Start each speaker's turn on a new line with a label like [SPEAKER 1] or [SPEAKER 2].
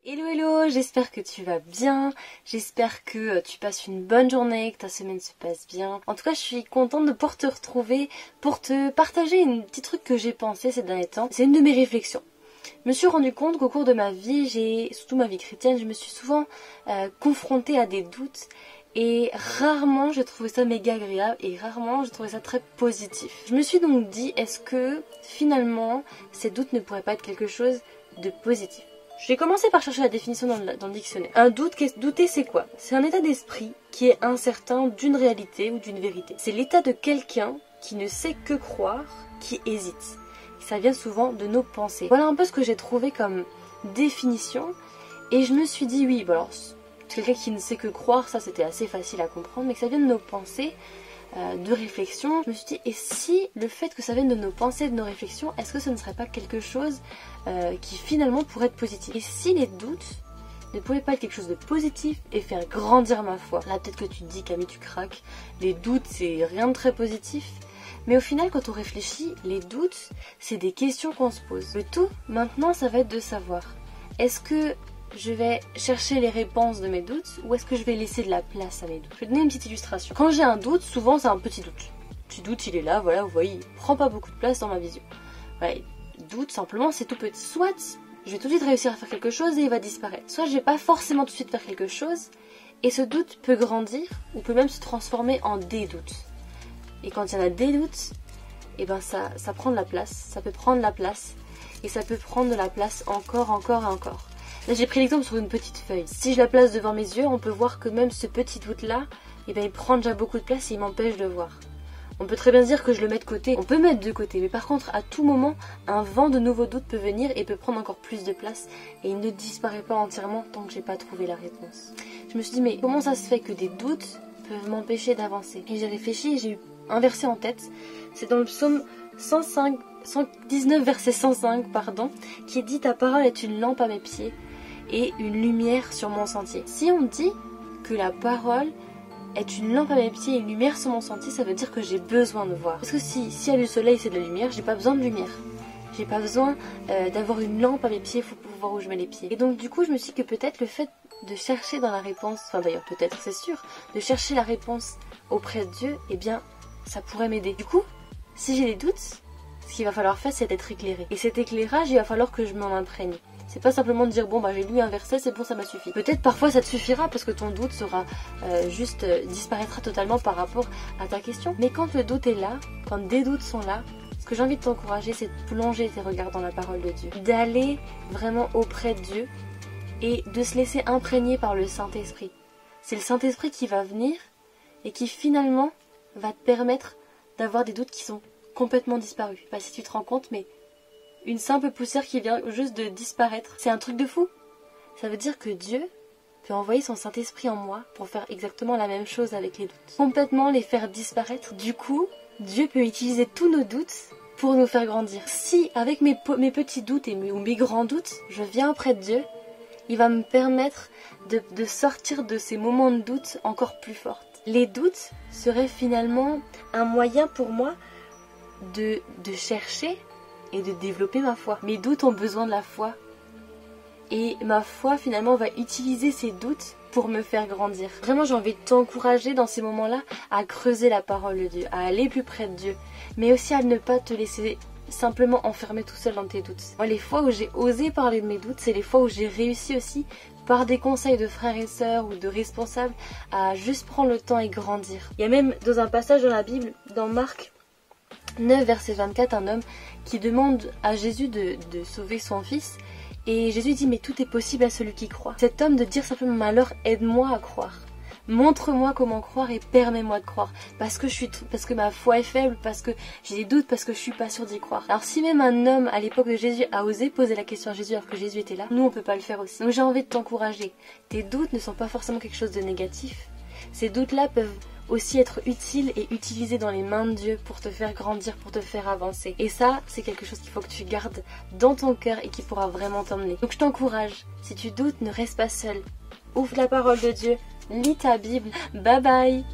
[SPEAKER 1] Hello hello, j'espère que tu vas bien, j'espère que tu passes une bonne journée, que ta semaine se passe bien. En tout cas, je suis contente de pouvoir te retrouver pour te partager un petit truc que j'ai pensé ces derniers temps. C'est une de mes réflexions. Je me suis rendu compte qu'au cours de ma vie, surtout ma vie chrétienne, je me suis souvent confrontée à des doutes. Et rarement j'ai trouvé ça méga agréable et rarement j'ai trouvé ça très positif. Je me suis donc dit, est-ce que finalement ces doutes ne pourraient pas être quelque chose de positif? J'ai commencé par chercher la définition dans le dictionnaire. Un doute, douter c'est quoi? C'est un état d'esprit qui est incertain d'une réalité ou d'une vérité. C'est l'état de quelqu'un qui ne sait que croire, qui hésite. Et ça vient souvent de nos pensées. Voilà un peu ce que j'ai trouvé comme définition. Et je me suis dit, oui, bon alors, quelqu'un qui ne sait que croire, ça c'était assez facile à comprendre, mais que ça vient de nos pensées, de réflexion. Je me suis dit, et si le fait que ça vienne de nos pensées, de nos réflexions, est-ce que ce ne serait pas quelque chose qui finalement pourrait être positif? Et si les doutes ne pouvaient pas être quelque chose de positif et faire grandir ma foi? Là peut-être que tu te dis, Camille, tu craques, les doutes c'est rien de très positif. Mais au final, quand on réfléchit, les doutes, c'est des questions qu'on se pose. Le tout, maintenant, ça va être de savoir, est-ce que je vais chercher les réponses de mes doutes ou est-ce que je vais laisser de la place à mes doutes? Je vais donner une petite illustration. Quand j'ai un doute, souvent c'est un petit doute. Petit doute, il est là, voilà, vous voyez, il prend pas beaucoup de place dans ma vision. Voilà, doute, simplement, c'est tout petit. Soit je vais tout de suite réussir à faire quelque chose et il va disparaître. Soit je vais pas forcément tout de suite faire quelque chose et ce doute peut grandir ou peut même se transformer en des doutes. Et quand il y en a des doutes, et ben ça prend de la place, ça peut prendre la place et ça peut prendre de la place encore et encore. Là j'ai pris l'exemple sur une petite feuille. Si je la place devant mes yeux, on peut voir que même ce petit doute là, eh ben, il prend déjà beaucoup de place et il m'empêche de voir. On peut très bien dire que je le mets de côté, on peut mettre de côté, mais par contre à tout moment, un vent de nouveaux doutes peut venir et peut prendre encore plus de place et il ne disparaît pas entièrement tant que j'ai pas trouvé la réponse. Je me suis dit mais comment ça se fait que des doutes peuvent m'empêcher d'avancer? Et j'ai réfléchi et j'ai eu un verset en tête, c'est dans le psaume 119 verset 105 pardon, qui est dit: ta parole est une lampe à mes pieds et une lumière sur mon sentier. Si on dit que la parole est une lampe à mes pieds et une lumière sur mon sentier, ça veut dire que j'ai besoin de voir. Parce que si il y a du soleil, c'est de la lumière, j'ai pas besoin de lumière. J'ai pas besoin d'avoir une lampe à mes pieds pour voir où je mets les pieds. Et donc du coup, je me suis dit que peut-être le fait de chercher dans la réponse, enfin d'ailleurs peut-être c'est sûr, de chercher la réponse auprès de Dieu, eh bien ça pourrait m'aider. Du coup, si j'ai des doutes, ce qu'il va falloir faire, c'est d'être éclairé. Et cet éclairage, il va falloir que je m'en imprègne. C'est pas simplement de dire bon bah j'ai lu un verset, c'est bon, ça m'a suffi. Peut-être parfois ça te suffira parce que ton doute sera disparaîtra totalement par rapport à ta question. Mais quand le doute est là, quand des doutes sont là, ce que j'ai envie de t'encourager, c'est de plonger tes regards dans la parole de Dieu, d'aller vraiment auprès de Dieu et de se laisser imprégner par le Saint-Esprit. C'est le Saint-Esprit qui va venir et qui finalement va te permettre d'avoir des doutes qui sont complètement disparus. Je sais pas si tu te rends compte, mais une simple poussière qui vient juste de disparaître, c'est un truc de fou. Ça veut dire que Dieu peut envoyer son Saint-Esprit en moi pour faire exactement la même chose avec les doutes. Complètement les faire disparaître. Du coup, Dieu peut utiliser tous nos doutes pour nous faire grandir. Si avec mes petits doutes ou mes grands doutes, je viens auprès de Dieu, il va me permettre de sortir de ces moments de doute encore plus fortes. Les doutes seraient finalement un moyen pour moi de chercher et de développer ma foi. Mes doutes ont besoin de la foi. Et ma foi finalement va utiliser ces doutes pour me faire grandir. Vraiment j'ai envie de t'encourager dans ces moments-là à creuser la parole de Dieu, à aller plus près de Dieu. Mais aussi à ne pas te laisser simplement enfermer tout seul dans tes doutes. Moi, les fois où j'ai osé parler de mes doutes, c'est les fois où j'ai réussi aussi par des conseils de frères et sœurs ou de responsables à juste prendre le temps et grandir. Il y a même dans un passage dans la Bible, dans Marc 9 verset 24, un homme qui demande à Jésus de sauver son fils et Jésus dit mais tout est possible à celui qui croit. Cet homme de dire simplement alors aide-moi à croire. Montre-moi comment croire et permets-moi de croire. Parce que ma foi est faible, parce que j'ai des doutes, parce que je suis pas sûre d'y croire. Alors si même un homme à l'époque de Jésus a osé poser la question à Jésus alors que Jésus était là, nous on peut pas le faire aussi. Donc j'ai envie de t'encourager. Tes doutes ne sont pas forcément quelque chose de négatif. Ces doutes-là peuvent aussi être utiles et utilisés dans les mains de Dieu pour te faire grandir, pour te faire avancer. Et ça, c'est quelque chose qu'il faut que tu gardes dans ton cœur et qui pourra vraiment t'emmener. Donc je t'encourage, si tu doutes, ne reste pas seul. Ouvre la parole de Dieu, lis ta Bible. Bye bye!